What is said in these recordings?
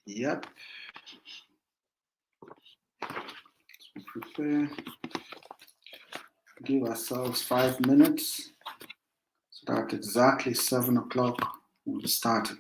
Yep. Prepare. Give ourselves 5 minutes. So at exactly 7 o'clock, we'll start.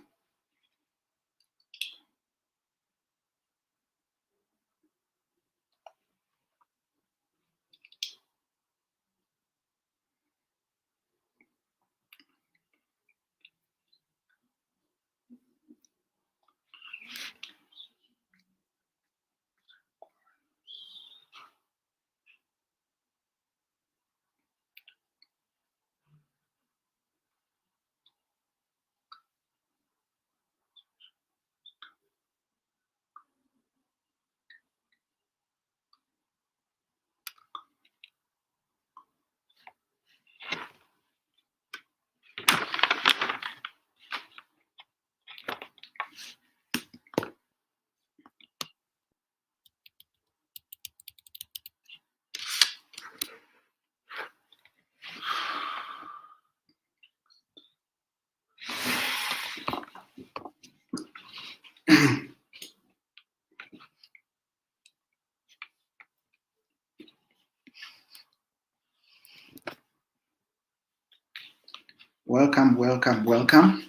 Welcome, welcome, welcome.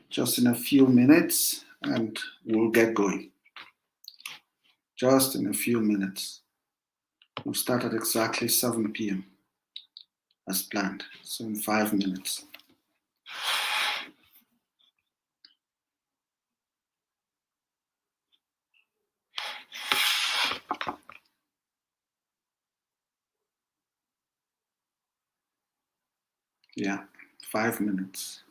Just in a few minutes and we'll get going. Just in a few minutes. We'll start at exactly 7 p.m. as planned. So in 5 minutes. Yeah, 5 minutes.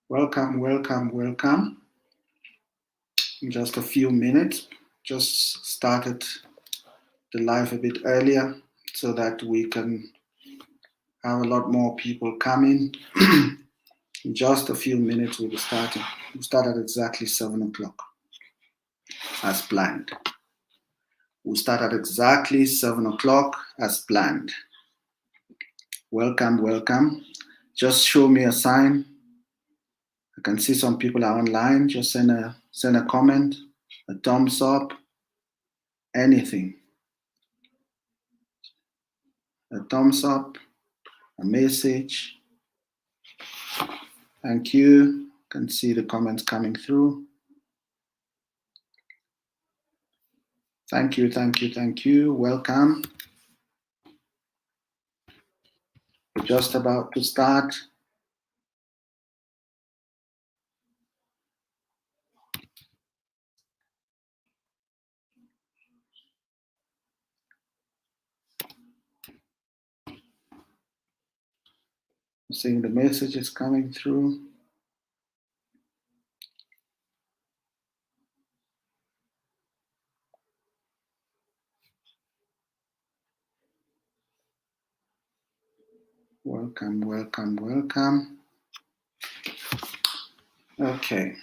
Welcome, welcome, welcome. In just a few minutes, just started the live a bit earlier so that we can have a lot more people coming. In just a few minutes, we'll be starting. We'll start at exactly 7 o'clock as planned. We'll start at exactly 7 o'clock as planned. Welcome, welcome. Just show me a sign. I can see some people are online. Just send a comment, a thumbs up, anything. A thumbs up, a message. Thank you. Can see the comments coming through. Thank you, thank you, thank you. Welcome. We're just about to start. Seeing the messages coming through. Welcome, welcome, welcome. Okay.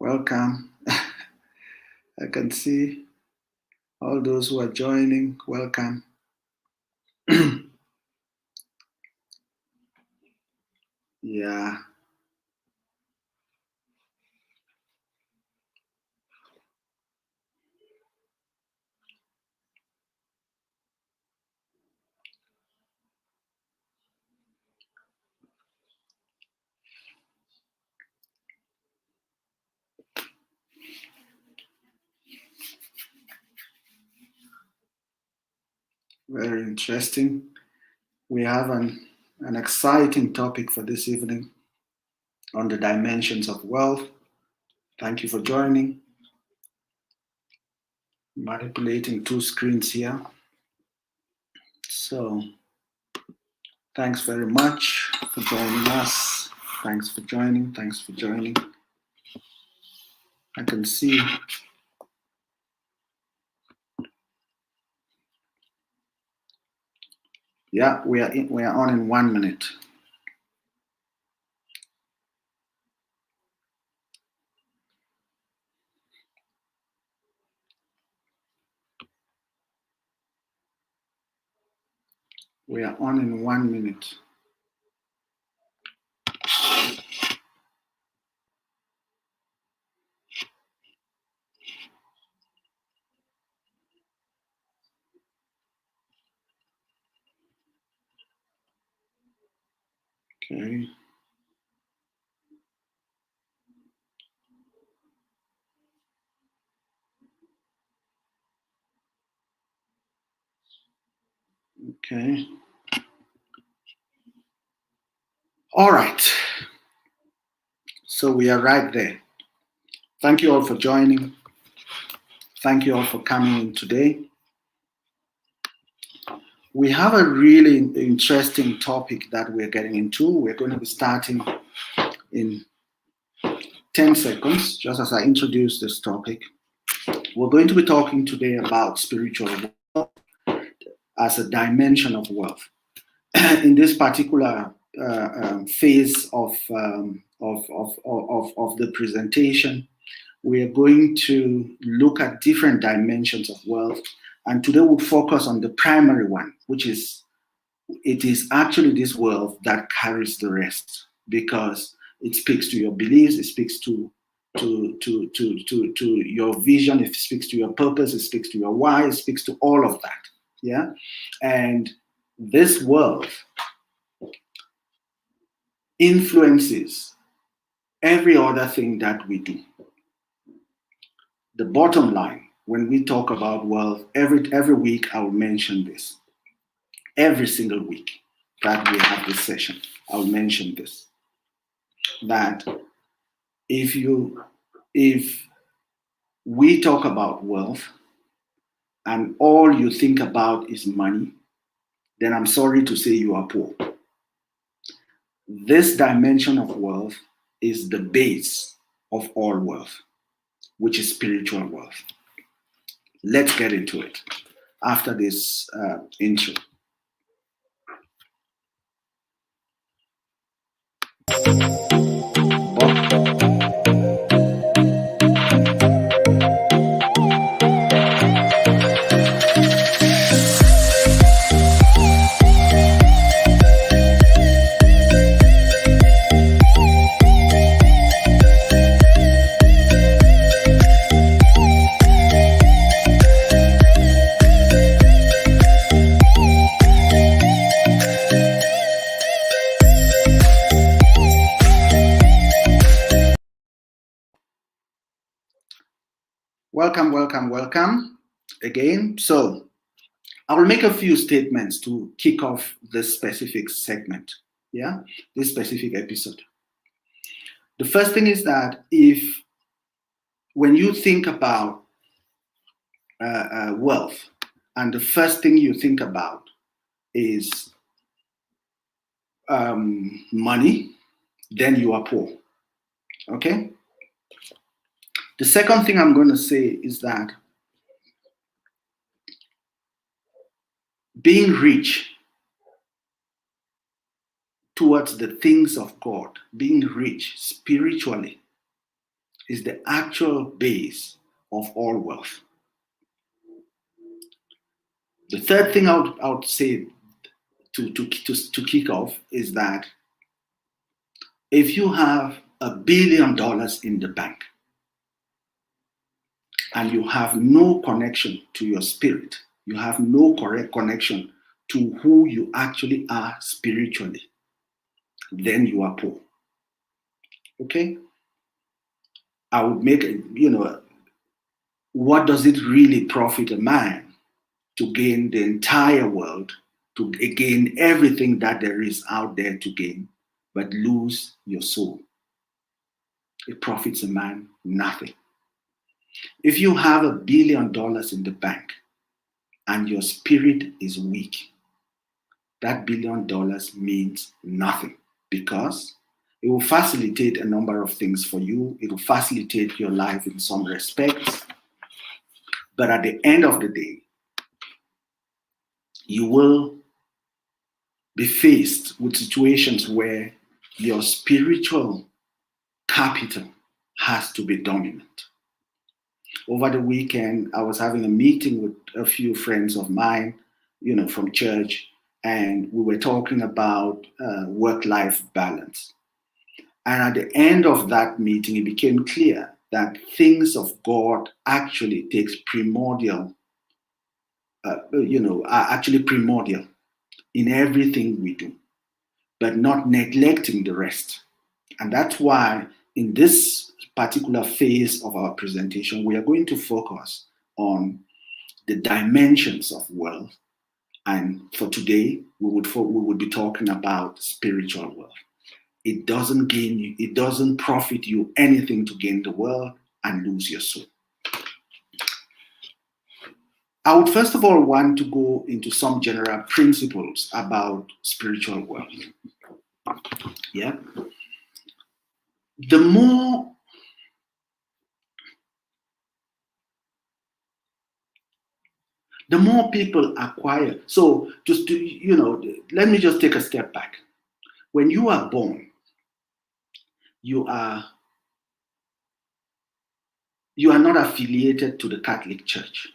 Welcome. I can see all those who are joining. Welcome. Yeah. Very interesting. We have an exciting topic for this evening on the dimensions of wealth. Thank you for joining. Manipulating two screens here. So, thanks very much for joining us. Thanks for joining. Thanks for joining. I can see yeah, we are on in 1 minute. We are on in 1 minute. Okay. Okay. All right. So we are right there. Thank you all for joining. Thank you all for coming in today. We have a really interesting topic that we're getting into. We're going to be starting in 10 seconds, just as I introduce this topic. We're going to be talking today about spiritual wealth as a dimension of wealth. In this particular phase of the presentation, we are going to look at different dimensions of wealth. And today we'll focus on the primary one, which is, it is actually this wealth that carries the rest, because it speaks to your beliefs, it speaks to your vision, it speaks to your purpose, it speaks to your why, it speaks to all of that. Yeah. And this wealth influences every other thing that we do. The bottom line, when we talk about wealth, every week I will mention this. Every single week that we have this session, I'll mention this. That if we talk about wealth and all you think about is money, then I'm sorry to say you are poor. This dimension of wealth is the base of all wealth, which is spiritual wealth. Let's get into it after this intro. Welcome again. So I will make a few statements to kick off this specific segment, yeah, this specific episode. The first thing is that when you think about wealth, and the first thing you think about is money, then you are poor, okay? The second thing I'm going to say is that being rich towards the things of God, being rich spiritually, is the actual base of all wealth. The third thing I would say to kick off is that if you have $1 billion in the bank and you have no connection to your spirit, you have no correct connection to who you actually are spiritually, then you are poor. Okay? I would make, what does it really profit a man to gain the entire world, to gain everything that there is out there to gain, but lose your soul. It profits a man nothing. If you have $1 billion in the bank and your spirit is weak, that $1 billion means nothing, because it will facilitate a number of things for you. It will facilitate your life in some respects. But at the end of the day, you will be faced with situations where your spiritual capital has to be dominant. Over the weekend, I was having a meeting with a few friends of mine, from church, and we were talking about work-life balance. And at the end of that meeting, it became clear that things of God actually takes primordial, are actually primordial in everything we do, but not neglecting the rest. And that's why in this particular phase of our presentation, we are going to focus on the dimensions of wealth. And for today, we would be talking about spiritual wealth. It doesn't profit you anything to gain the world and lose your soul. I would first of all want to go into some general principles about spiritual wealth. Yeah. The more people acquire, so let me just take a step back. When you are born, you are not affiliated to the Catholic Church.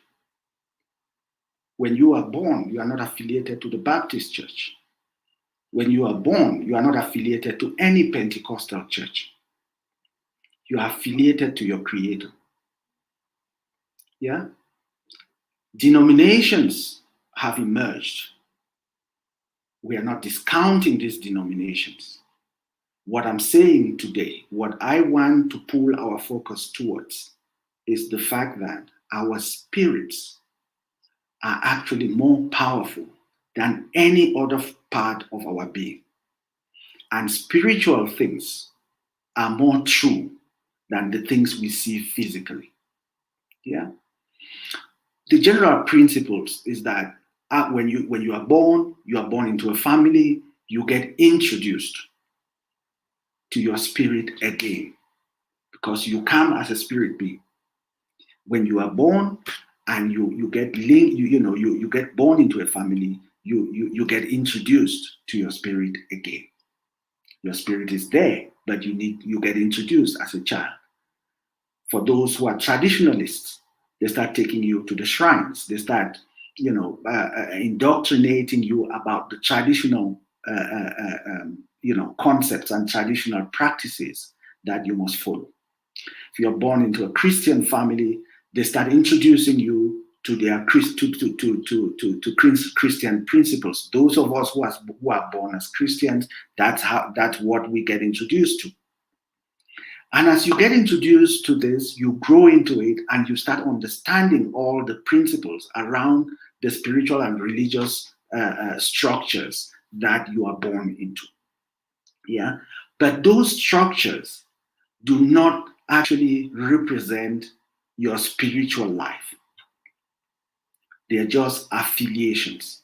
When you are born, you are not affiliated to the Baptist Church. When you are born, you are not affiliated to any Pentecostal church. You are affiliated to your Creator. Yeah? Denominations have emerged. We are not discounting these denominations. What I'm saying today, what I want to pull our focus towards, is the fact that our spirits are actually more powerful than any other part of our being. And spiritual things are more true than the things we see physically. Yeah. The general principles is that when you are born into a family, you get introduced to your spirit again, because you come as a spirit being. When you are born and you get linked, you get born into a family, you get introduced to your spirit again. Your spirit is there, but you get introduced as a child. For those who are traditionalists, they start taking you to the shrines. They start, indoctrinating you about the traditional, concepts and traditional practices that you must follow. If you're born into a Christian family, they start introducing you to their Christian principles. Those of us who are born as Christians, that's what we get introduced to. And as you get introduced to this, you grow into it and you start understanding all the principles around the spiritual and religious structures that you are born into. Yeah, but those structures do not actually represent your spiritual life. They're just affiliations.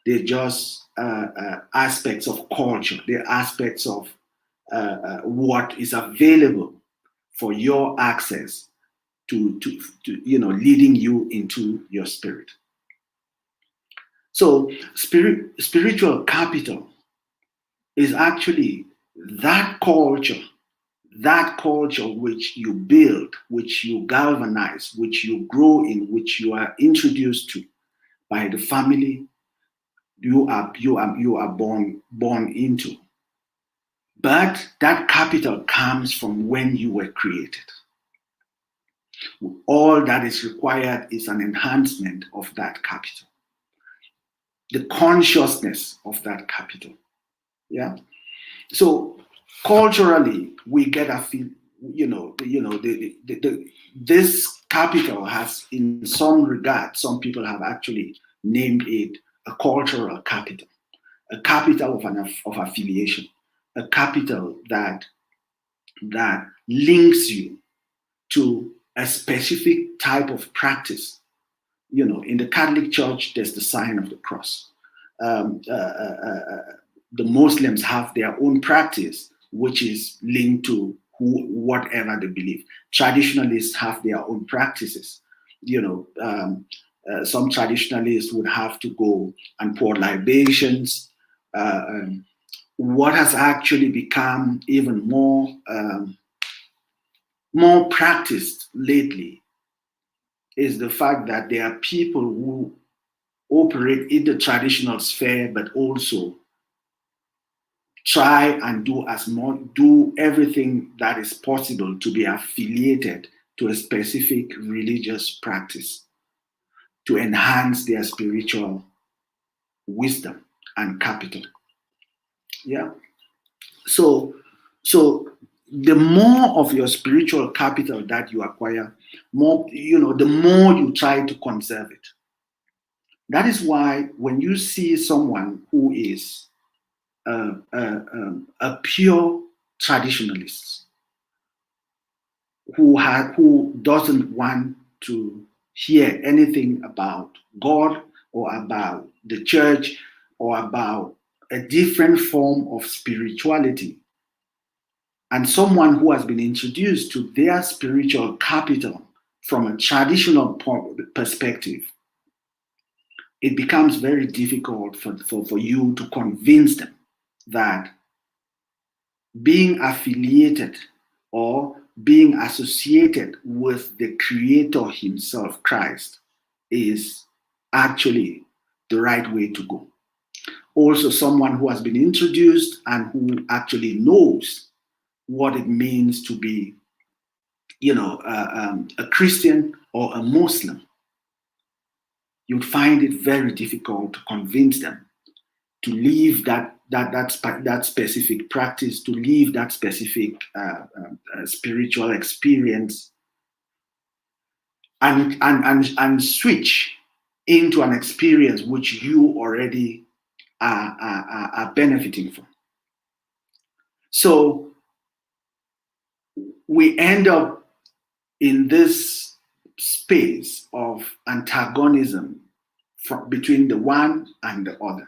They're just aspects of culture. They're aspects of what is available for your access to leading you into your spirit. So spiritual capital is actually that culture which you build, which you galvanize, which you grow in, which you are introduced to by the family you are born into. But that capital comes from when you were created. All that is required is an enhancement of that capital, the consciousness of that capital. Yeah. So culturally, we get this capital has, in some regard, some people have actually named it a cultural capital, a capital of affiliation, a capital that links you to a specific type of practice. In the Catholic Church, there's the sign of the cross. The Muslims have their own practice, which is linked to whatever they believe. Traditionalists have their own practices. Some traditionalists would have to go and pour libations. What has actually become even more practiced lately is the fact that there are people who operate in the traditional sphere, but also try and do everything that is possible to be affiliated to a specific religious practice to enhance their spiritual wisdom and capital. Yeah. So the more of your spiritual capital that you acquire, the more you try to conserve it. That is why when you see someone who is a pure traditionalist, who doesn't want to hear anything about God or about the church or about a different form of spirituality, and someone who has been introduced to their spiritual capital from a traditional perspective, it becomes very difficult for you to convince them that being affiliated or being associated with the Creator himself, Christ, is actually the right way to go. Also, someone who has been introduced and who actually knows what it means to be, a Christian or a Muslim, you'd find it very difficult to convince them to leave that specific practice, to leave that specific spiritual experience, and switch into an experience which you already are benefiting from. So we end up in this space of antagonism between the one and the other.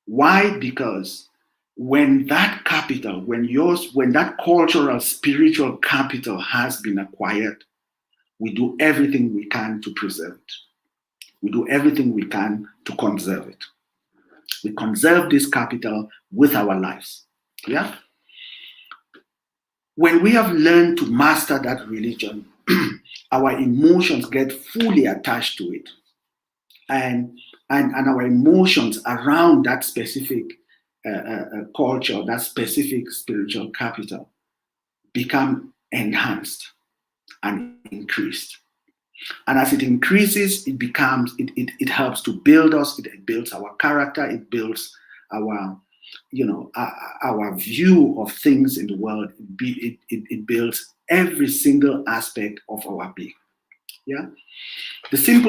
Why? Because when that capital, when that cultural, spiritual capital has been acquired, we do everything we can to preserve it. We do everything we can to conserve it. We conserve this capital with our lives. Yeah? When we have learned to master that religion, our emotions get fully attached to it. And our emotions around that specific culture, that specific spiritual capital, become enhanced and increased. And as it increases, it helps to build us. It builds our character. It builds our view of things in the world. It builds every single aspect of our being. Yeah.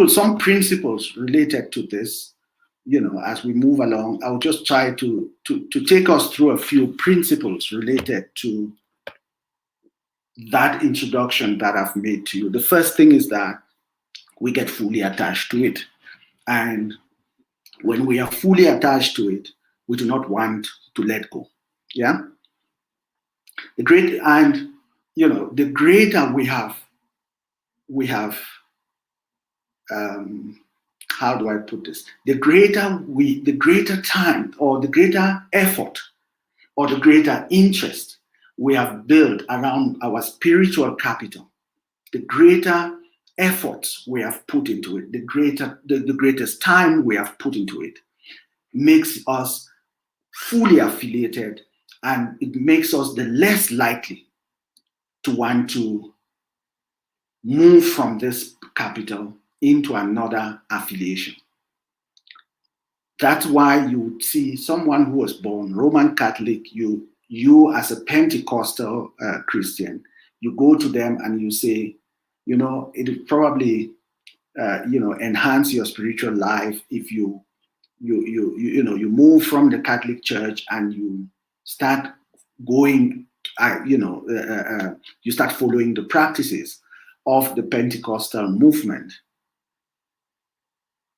Some principles related to this, as we move along, I'll just try to take us through a few principles related to that introduction that I've made to you. The first thing is that we get fully attached to it. And when we are fully attached to it, we do not want to let go. Yeah? The greater we have how do I put this? The greater time or the greater effort or the greater interest we have built around our spiritual capital, the greater efforts we have put into it, the greatest time we have put into it, makes us fully affiliated, and it makes us the less likely to want to move from this capital into another affiliation. That's why you would see someone who was born Roman Catholic, you as a Pentecostal Christian, you go to them and you say, it would probably, enhance your spiritual life if you move from the Catholic Church and you start going, you start following the practices of the Pentecostal movement.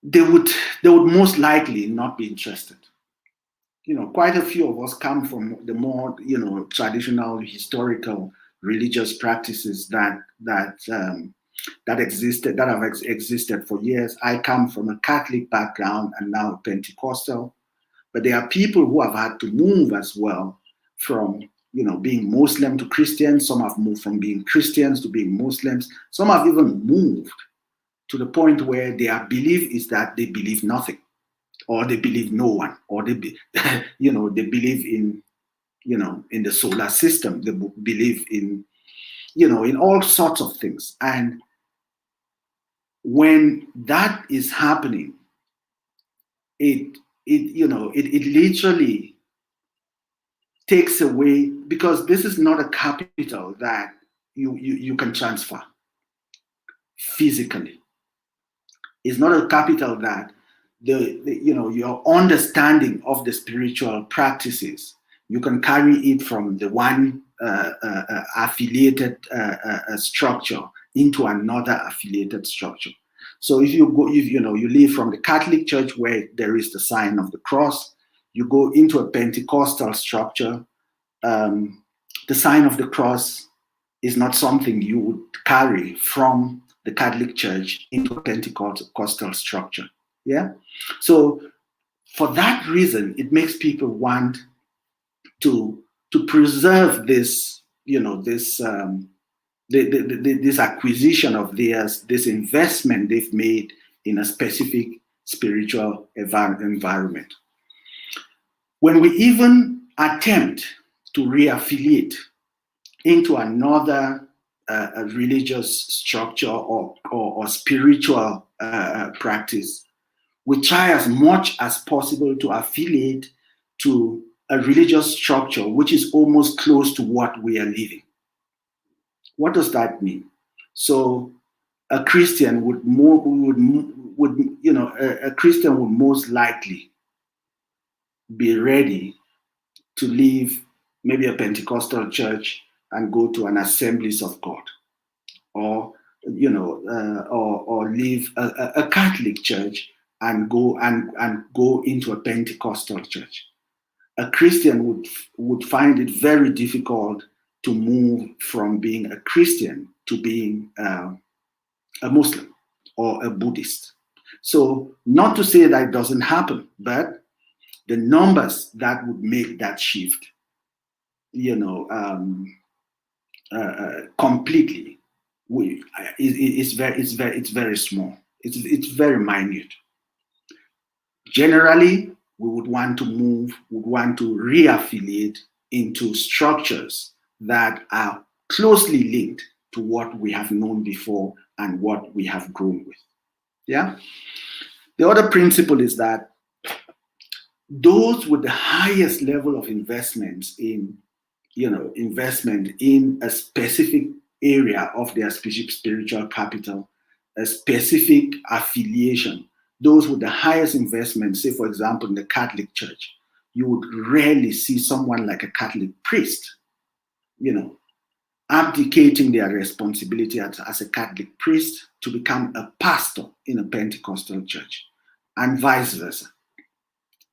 They would most likely not be interested. Quite a few of us come from the more, traditional, historical, religious practices that have existed for years. I come from a Catholic background and now a Pentecostal, but there are people who have had to move as well from, being Muslim to Christian. Some have moved from being Christians to being Muslims. Some have even moved to the point where their belief is that they believe nothing, or they believe no one, or they believe in, in the solar system. They believe in, in all sorts of things. And when that is happening, it literally takes away, because this is not a capital that you can transfer physically. It's not a capital that your understanding of the spiritual practices, you can carry it from the one affiliated structure into another affiliated structure. So if you leave from the Catholic Church where there is the sign of the cross, you go into a Pentecostal structure. The sign of the cross is not something you would carry from the Catholic Church into a Pentecostal structure. Yeah. So for that reason, it makes people want to preserve this, this acquisition of theirs, this investment they've made in a specific spiritual environment. When we even attempt to reaffiliate into another religious structure or spiritual practice, we try as much as possible to affiliate to a religious structure which is almost close to what we are living. What does that mean? So a Christian a Christian would most likely be ready to leave maybe a Pentecostal church and go to an Assemblies of God, or or leave a Catholic church and go into a Pentecostal church. A Christian would find it very difficult to move from being a Christian to being a Muslim or a Buddhist. So not to say that it doesn't happen, but the numbers that would make that shift, completely, it's very small. It's very minute. Generally, we would want to reaffiliate into structures that are closely linked to what we have known before and what we have grown with. Yeah. The other principle is that those with the highest level of investments in a specific area of their spiritual capital, a specific affiliation, those with the highest investment, say for example in the Catholic Church, you would rarely see someone like a Catholic priest, abdicating their responsibility as a Catholic priest to become a pastor in a Pentecostal church, and vice versa.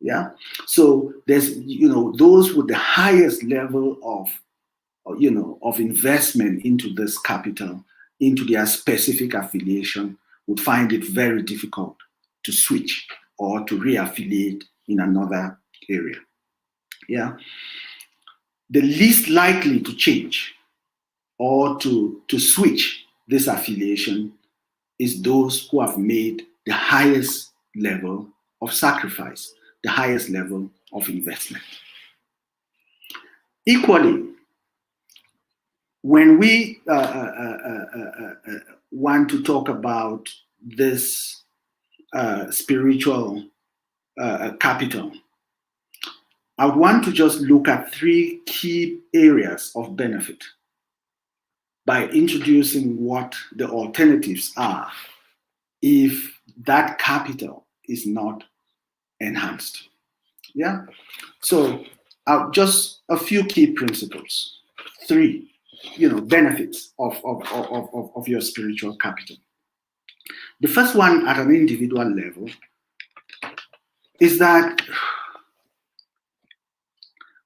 Yeah. So there's, those with the highest level of investment into this capital, into their specific affiliation, would find it very difficult to switch or to reaffiliate in another area. Yeah. The least likely to change or to switch this affiliation is those who have made the highest level of sacrifice, the highest level of investment. Equally, when we want to talk about this spiritual capital, I would want to just look at three key areas of benefit by introducing what the alternatives are if that capital is not enhanced. Yeah. So just a few key principles. Three, benefits of your spiritual capital. The first one at an individual level is that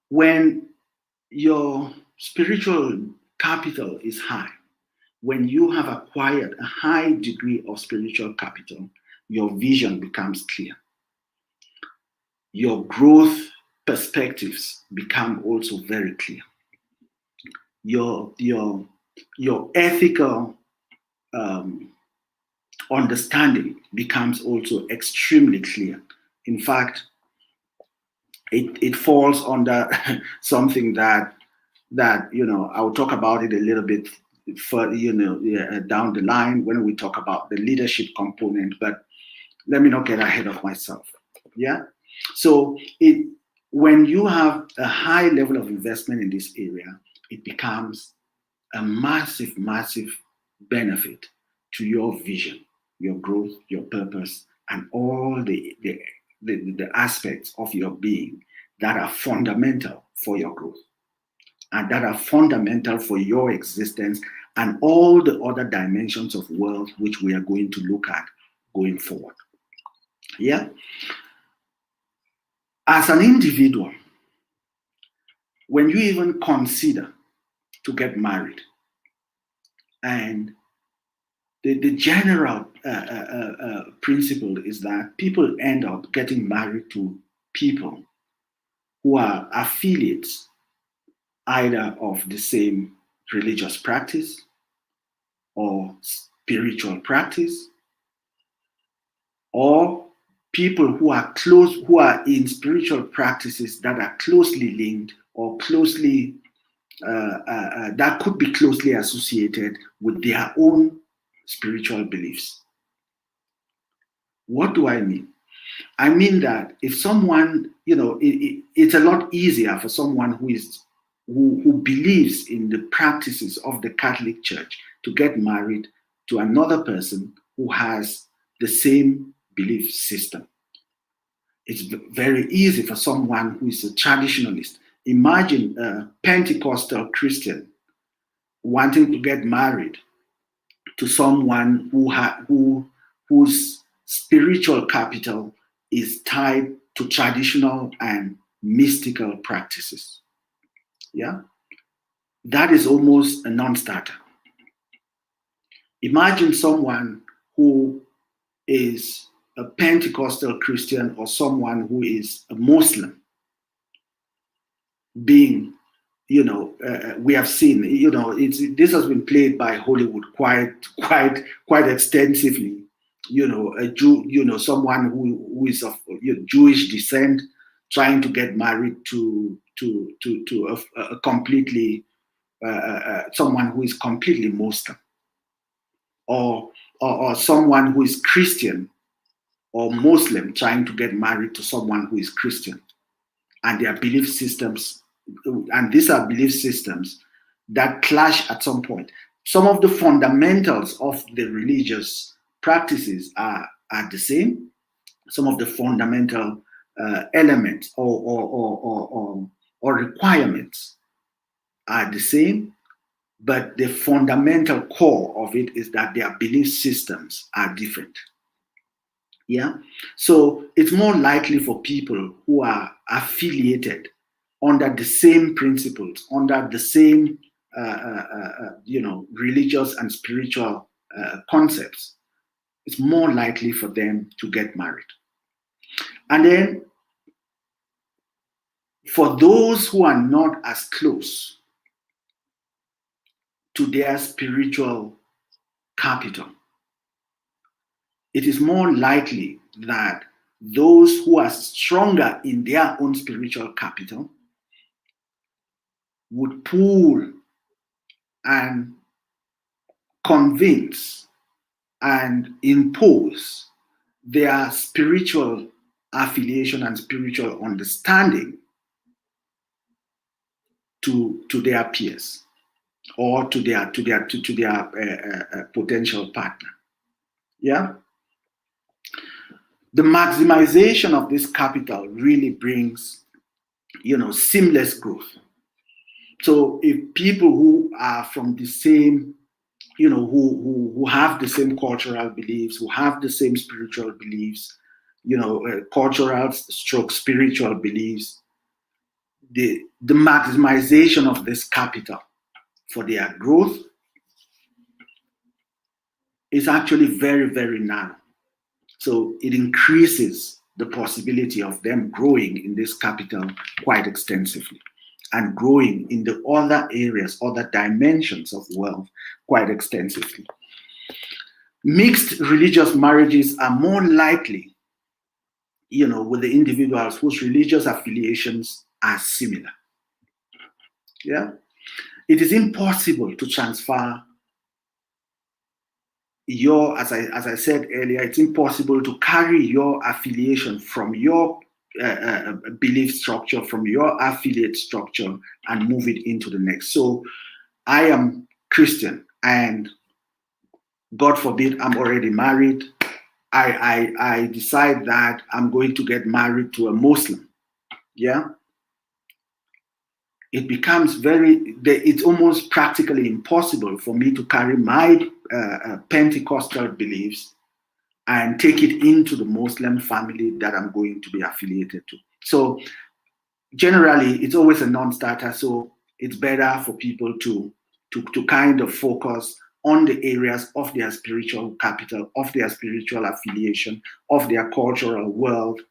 when your spiritual capital is high, when you have acquired a high degree of spiritual capital, your vision becomes clear. Your growth perspectives become also very clear. Your ethical understanding becomes also extremely clear. In fact, it falls under something that I'll talk about it a little bit further, down the line when we talk about the leadership component. But let me not get ahead of myself. Yeah. So when you have a high level of investment in this area, it becomes a massive, massive benefit to your vision, your growth, your purpose, and all the aspects of your being that are fundamental for your growth and that are fundamental for your existence and all the other dimensions of wealth which we are going to look at going forward. Yeah. As an individual, when you even consider to get married, and the general principle is that people end up getting married to people who are affiliates either of the same religious practice or spiritual practice, or people who are in spiritual practices that are closely linked or closely that could be closely associated with their own spiritual beliefs. What do I mean? I mean that if someone, it's a lot easier for someone who believes in the practices of the Catholic Church to get married to another person who has the same belief system. It's very easy for someone who is a traditionalist. Imagine a Pentecostal Christian wanting to get married to someone whose spiritual capital is tied to traditional and mystical practices. Yeah, that is almost a non-starter. Imagine someone who is a Pentecostal Christian or someone who is a Muslim being, we have seen, this has been played by Hollywood quite extensively. A Jew, someone who is of Jewish descent, trying to get married to a completely someone who is completely Muslim, or someone who is Christian or Muslim trying to get married to someone who is Christian, and their belief systems, and these are belief systems that clash at some point. Some of the fundamentals of the religious practices are the same. Some of the fundamental elements or requirements are the same, but the fundamental core of it is that their belief systems are different. Yeah, so it's more likely for people who are affiliated under the same principles, under the same religious and spiritual concepts. It's more likely for them to get married. And then for those who are not as close to their spiritual capital, it is more likely that those who are stronger in their own spiritual capital would pull and convince and impose their spiritual affiliation and spiritual understanding to their peers. or to their potential partner. Yeah. The maximization of this capital really brings, seamless growth. So if people who are from the same, who have the same cultural beliefs, who have the same spiritual beliefs, cultural stroke spiritual beliefs, the maximization of this capital for their growth is actually very, very narrow. So it increases the possibility of them growing in this capital quite extensively and growing in the other areas, other dimensions of wealth quite extensively. Mixed religious marriages are more likely, with the individuals whose religious affiliations are similar. Yeah. It is impossible to transfer as I said earlier, it's impossible to carry your affiliation from your belief structure, from your affiliate structure, and move it into the next. So I am Christian, and God forbid I'm already married. I decide that I'm going to get married to a Muslim. Yeah. It becomes it's almost practically impossible for me to carry my Pentecostal beliefs and take it into the Muslim family that I'm going to be affiliated to. So generally, it's always a non-starter. So it's better for people to kind of focus on the areas of their spiritual capital, of their spiritual affiliation, of their cultural world,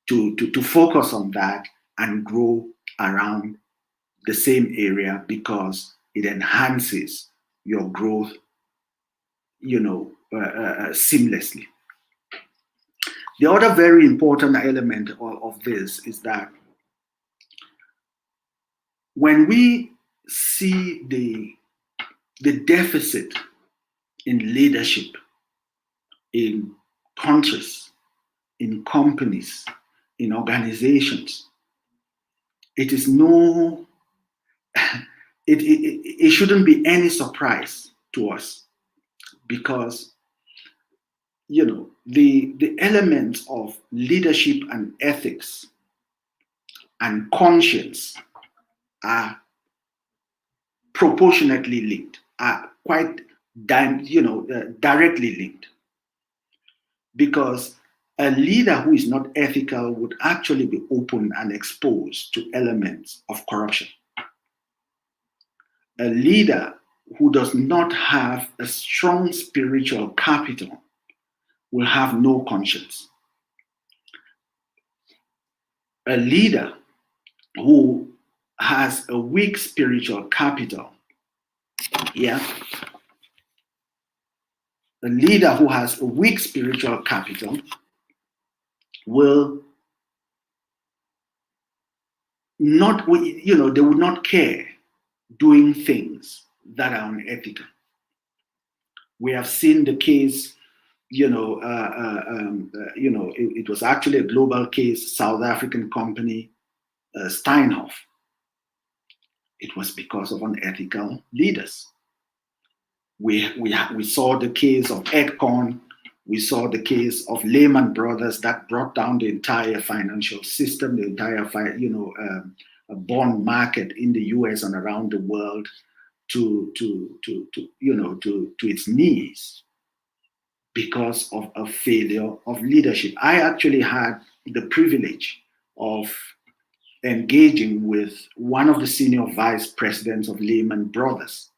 to focus on that and grow around the same area, because it enhances your growth, seamlessly. The other very important element of this is that when we see the deficit in leadership in countries, in companies, in organizations, it is it shouldn't be any surprise to us, because the elements of leadership and ethics and conscience are proportionately linked, are quite directly linked. Because a leader who is not ethical would actually be open and exposed to elements of corruption. A leader who does not have a strong spiritual capital will have no conscience. A leader who has a weak spiritual capital, yeah, a leader who has a weak spiritual capital will not, they would not care doing things that are unethical. We have seen the case, it was actually a global case, South African company, Steinhoff. It was because of unethical leaders. We saw the case of Edcon. We saw the case of Lehman Brothers that brought down the entire financial system, the entire bond market in the US and around the world to its knees because of a failure of leadership. I actually had the privilege of engaging with one of the senior vice presidents of Lehman Brothers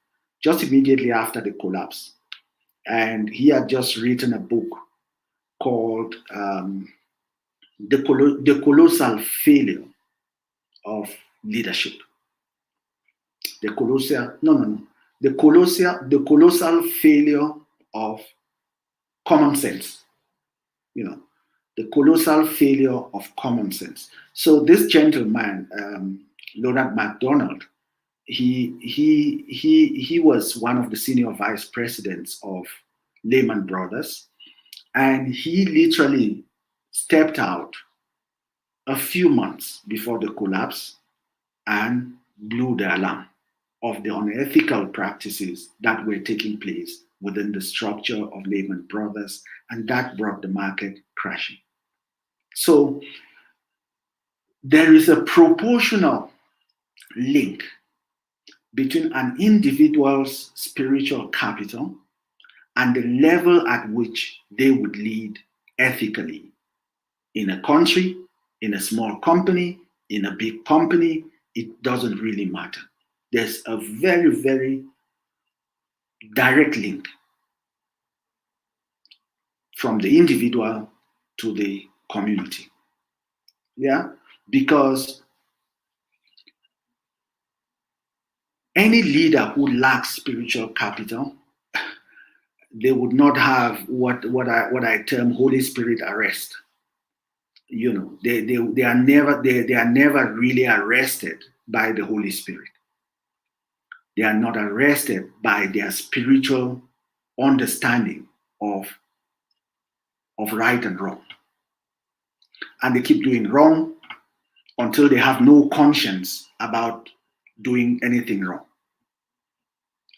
just immediately after the collapse. And he had just written a book called The Colossal Failure of Leadership. The colossal failure of common sense. The colossal failure of common sense. So this gentleman, Leonard MacDonald, he was one of the senior vice presidents of Lehman Brothers, and he literally stepped out a few months before the collapse and blew the alarm. of the unethical practices that were taking place within the structure of Lehman Brothers, and that brought the market crashing. So there is a proportional link between an individual's spiritual capital and the level at which they would lead ethically in a country, in a small company, in a big company. It doesn't really matter. There's a very, very direct link from the individual to the community. Yeah, because any leader who lacks spiritual capital, they would not have what I term Holy Spirit arrest. You know, they are never really arrested by the Holy Spirit. They are not arrested by their spiritual understanding of right and wrong. And they keep doing wrong until they have no conscience about doing anything wrong.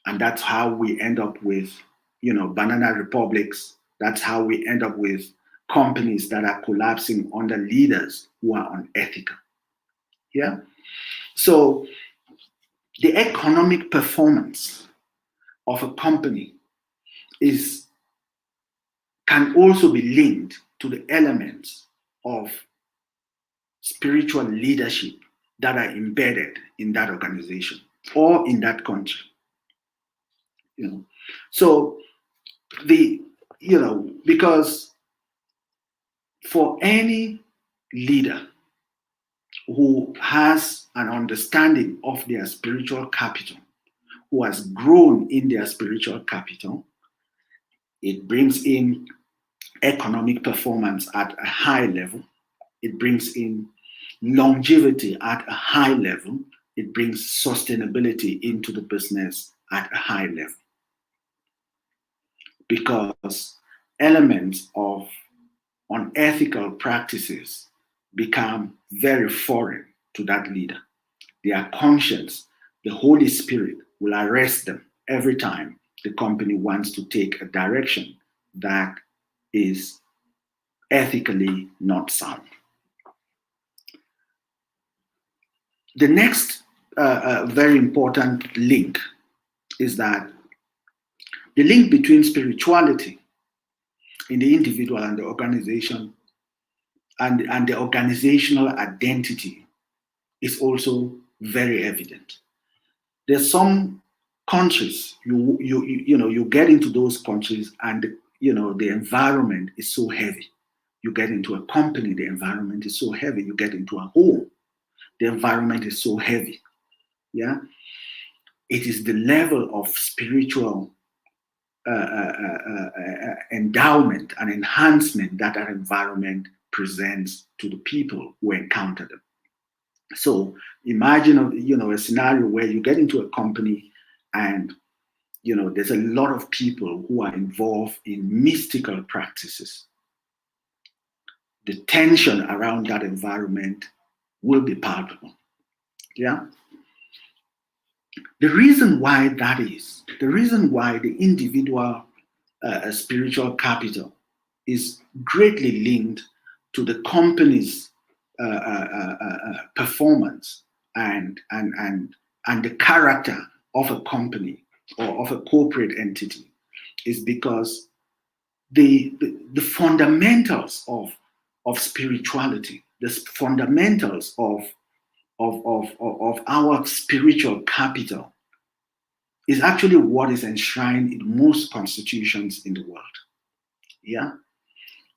And that's how we end up with, banana republics. That's how we end up with companies that are collapsing under leaders who are unethical. Yeah. So the economic performance of a company can also be linked to the elements of spiritual leadership that are embedded in that organization or in that country. So because for any leader who has an understanding of their spiritual capital, who has grown in their spiritual capital, it brings in economic performance at a high level. It brings in longevity at a high level. It brings sustainability into the business at a high level. Because elements of unethical practices become very foreign to that leader. Their conscience, the Holy Spirit, will arrest them every time the company wants to take a direction that is ethically not sound. The next very important link is that the link between spirituality in the individual and the organization and the organizational identity is also very evident. There's some countries you get into those countries and the environment is so heavy. You get into a company, the environment is so heavy. You get into a home, the environment is so heavy. Yeah, it is the level of spiritual endowment and enhancement that our environment presents to the people who encounter them. So imagine a scenario where you get into a company and there's a lot of people who are involved in mystical practices. The tension around that environment will be palpable. Yeah. The reason why that is, the reason why the individual spiritual capital is greatly linked to the company's performance and the character of a company or of a corporate entity is because the fundamentals of spirituality, the fundamentals of our spiritual capital is actually what is enshrined in most constitutions in the world. Yeah.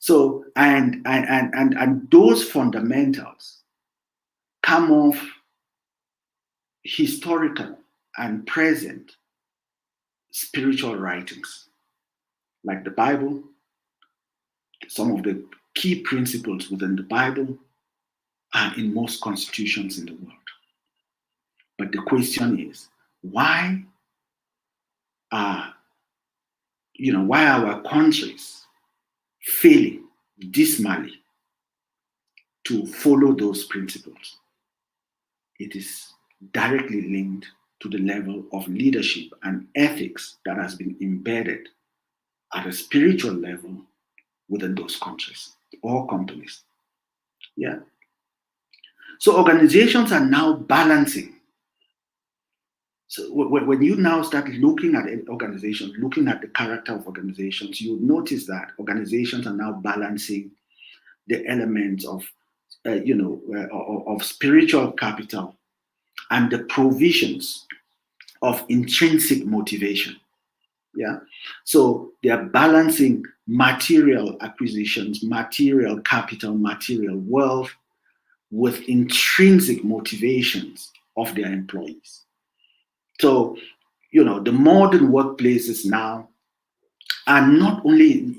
So and those fundamentals come off historical and present spiritual writings, like the Bible. Some of the key principles within the Bible are in most constitutions in the world. But the question is, why are our countries failing dismally to follow those principles? It is directly linked to the level of leadership and ethics that has been embedded at a spiritual level within those countries or companies. Yeah. So organizations are now balancing. So when you now start looking at organizations, looking at the character of organizations, you notice that organizations are now balancing the elements of, of spiritual capital and the provisions of intrinsic motivation. Yeah. So they are balancing material acquisitions, material capital, material wealth with intrinsic motivations of their employees. So, the modern workplaces now are not only,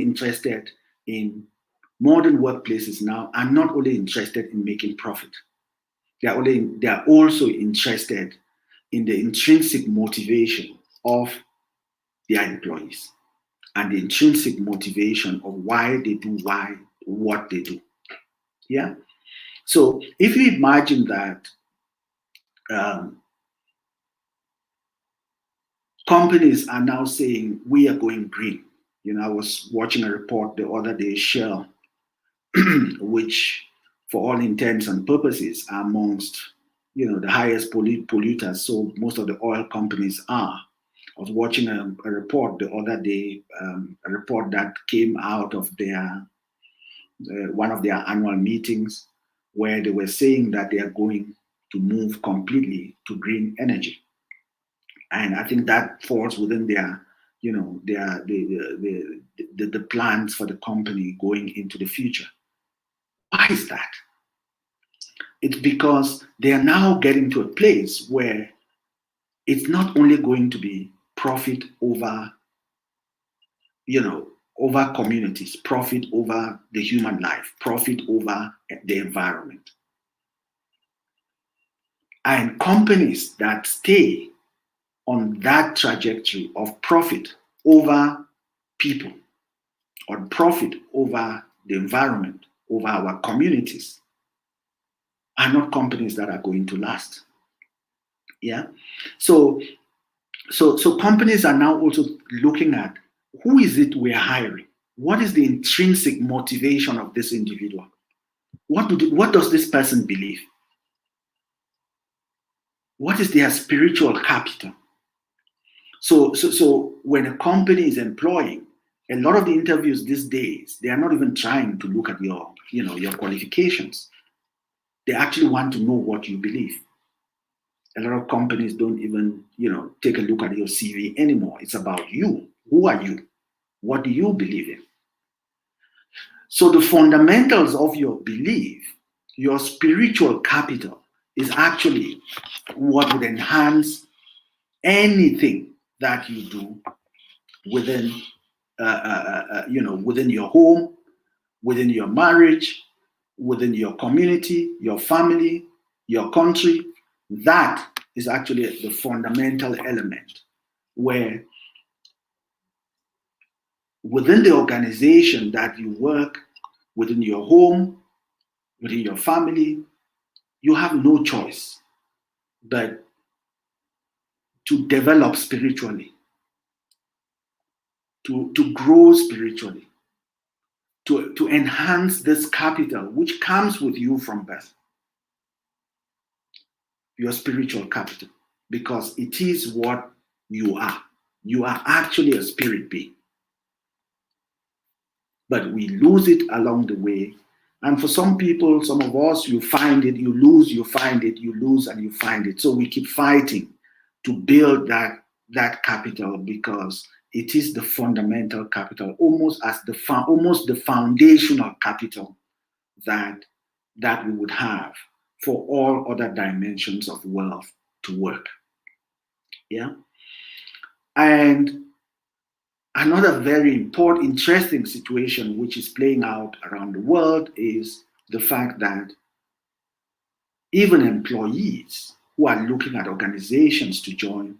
interested in modern workplaces now are not only interested in making profit. They are also interested in the intrinsic motivation of their employees and the intrinsic motivation of why they do what they do. Yeah. So if you imagine that companies are now saying we are going green. I was watching a report the other day, Shell, which for all intents and purposes are amongst the highest polluters. So most of the oil companies are. I was watching a report the other day, a report that came out of their one of their annual meetings, where they were saying that they are going to move completely to green energy, and I think that falls within their the plans for the company going into the future. Why is that? It's because they are now getting to a place where it's not only going to be profit over over communities, profit over the human life, profit over the environment. And companies that stay on that trajectory of profit over people, or profit over the environment, over our communities, are not companies that are going to last. Yeah. So companies are now also looking at who is it we're hiring? What is the intrinsic motivation of this individual? What does this person believe? What is their spiritual capital? So when a company is employing, a lot of the interviews these days, they are not even trying to look at your qualifications. They actually want to know what you believe. A lot of companies don't even, take a look at your CV anymore. It's about you. Who are you? What do you believe in? So the fundamentals of your belief, your spiritual capital, is actually what would enhance anything that you do within, within your home, within your marriage, within your community, your family, your country. That is actually the fundamental element where within the organization that you work, within your home, within your family, you have no choice but to develop spiritually, to grow spiritually, to enhance this capital which comes with you from birth, your spiritual capital, because it is what you are. You are actually a spirit being. But we lose it along the way. And for some people, some of us, you find it, you lose, you find it, you lose, and you find it. So we keep fighting to build that capital, because it is the fundamental capital, almost the foundational capital that we would have for all other dimensions of wealth to work. Yeah. And another very important, interesting situation which is playing out around the world is the fact that even employees who are looking at organizations to join,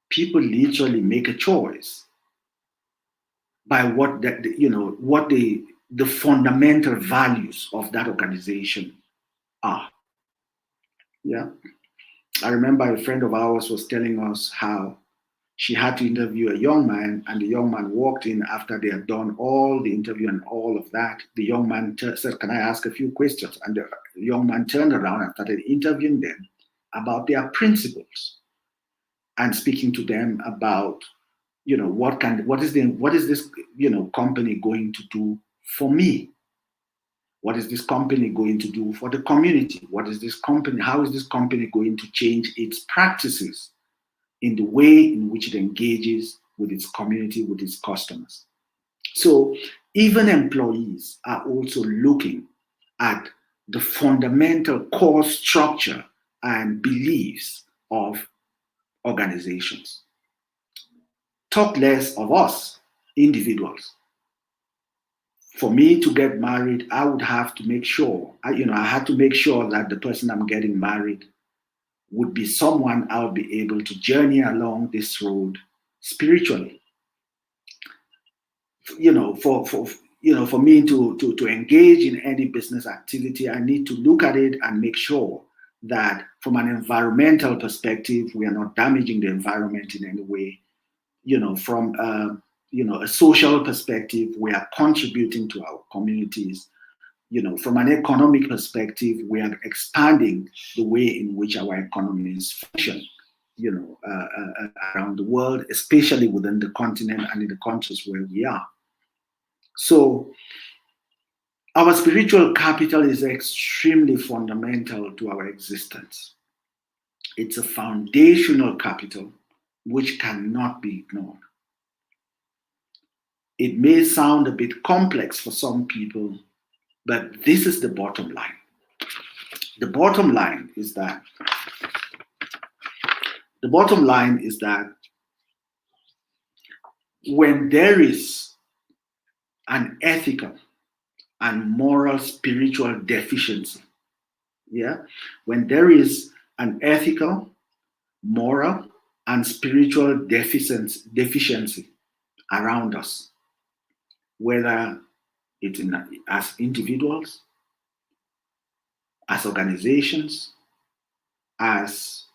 people literally make a choice by what the fundamental values of that organization are. Yeah. I remember a friend of ours was telling us how she had to interview a young man, and the young man walked in after they had done all the interview and all of that. The young man said, "Can I ask a few questions?" And the young man turned around and started interviewing them about their principles and speaking to them about, what is this, company going to do for me? What is this company going to do for the community? How is this company going to change its practices in the way in which it engages with its community, with its customers? So even employees are also looking at the fundamental core structure and beliefs of organizations. Talk less of us, individuals. For me to get married, I would have to make sure, I had to make sure that the person I'm getting married would be someone I would be able to journey along this road spiritually. For me to engage in any business activity, I need to look at it and make sure that from an environmental perspective, we are not damaging the environment in any way. From a social perspective, we are contributing to our communities. From an economic perspective, we are expanding the way in which our economies function, around the world, especially within the continent and in the countries where we are. So our spiritual capital is extremely fundamental to our existence. It's a foundational capital which cannot be ignored. It may sound a bit complex for some people, but this is the bottom line. The bottom line is that when there is an ethical and moral spiritual deficiency, when there is an ethical, moral, and spiritual deficiency around us, whether it's as individuals, as organizations, as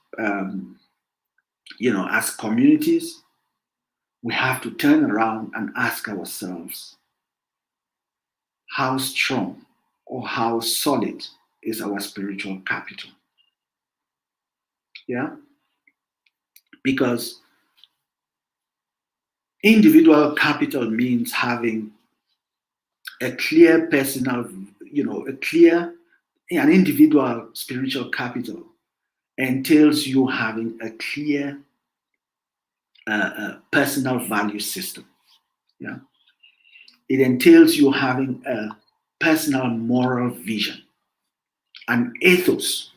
as communities, we have to turn around and ask ourselves, how strong or how solid is our spiritual capital? Yeah? Because individual capital means having a clear personal, an individual spiritual capital entails you having a clear personal value system. Yeah? It entails you having a personal moral vision, an ethos,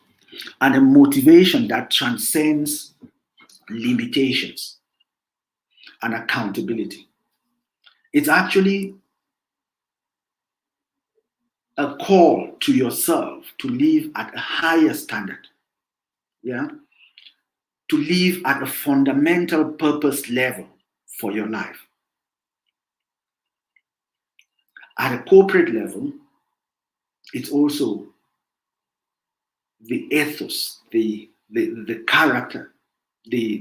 and a motivation that transcends limitations and accountability. It's actually a call to yourself to live at a higher standard. Yeah? To live at a fundamental purpose level for your life. At a corporate level, it's also the ethos, the character, the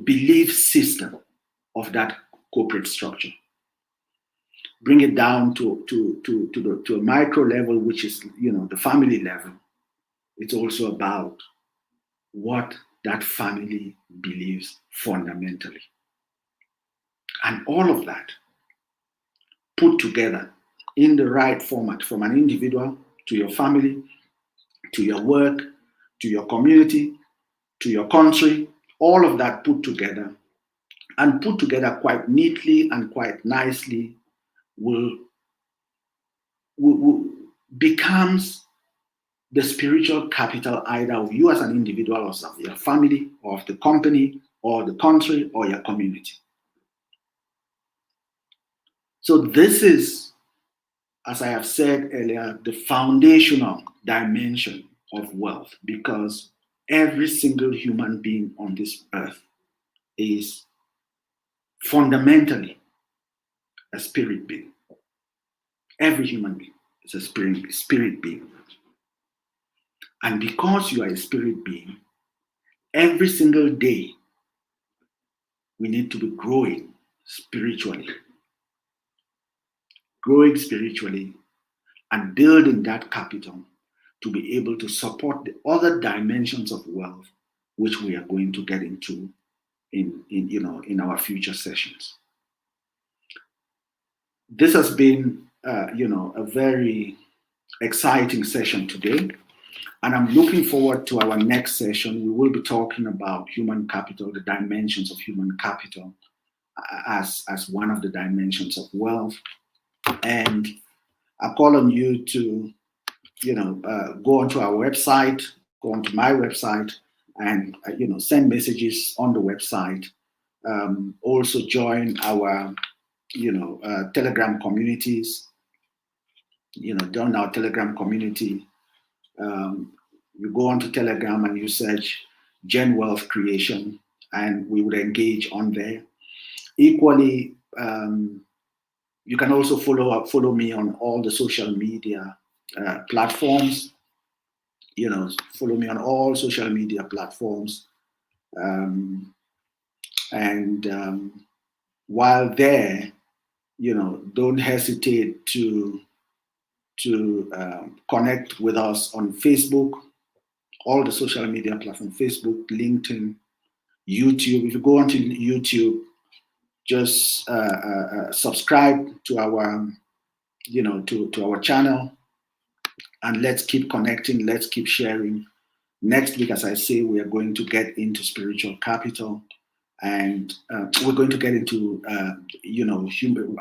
belief system of that corporate structure. Bring it down to a micro level, which is the family level. It's also about what that family believes fundamentally. And all of that put together in the right format, from an individual to your family, to your work, to your community, to your country, all of that put together, and put together quite neatly and quite nicely, will becomes the spiritual capital either of you as an individual, or of your family, or of the company, or the country, or your community. So this is, as I have said earlier, the foundational dimension of wealth, because every single human being on this earth is fundamentally a spirit being. Every human being is a spirit being. And because you are a spirit being, Every single day, we need to be growing spiritually, and building that capital to be able to support the other dimensions of wealth, which we are going to get into in our future sessions. This has been a very exciting session today, and I'm looking forward to our next session. We will be talking about human capital, the dimensions of human capital as one of the dimensions of wealth. And I call on you to go onto our website, go onto my website, and send messages on the website. Also join our Telegram communities. Join our Telegram community. You go onto Telegram and you search Gen Wealth Creation, and we would engage on there. Equally, you can also follow me on all the social media platforms. Follow me on all social media platforms. While there, don't hesitate to connect with us on Facebook, all the social media platforms, Facebook, LinkedIn, YouTube. If you go onto YouTube, just subscribe to our, to our channel, and let's keep connecting, let's keep sharing. Next week, as I say, we are going to get into spiritual capital, and we're going to get into,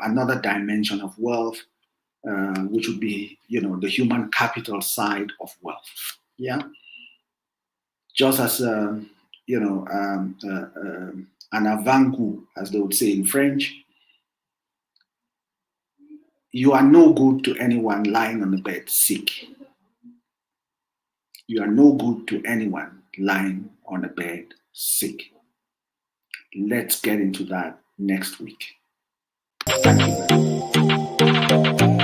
another dimension of wealth, which would be, the human capital side of wealth. Yeah. Just as, an avant-goût, as they would say in French, you are no good to anyone lying on the bed sick. You are no good to anyone lying on a bed sick. Let's get into that next week. Thank you very much.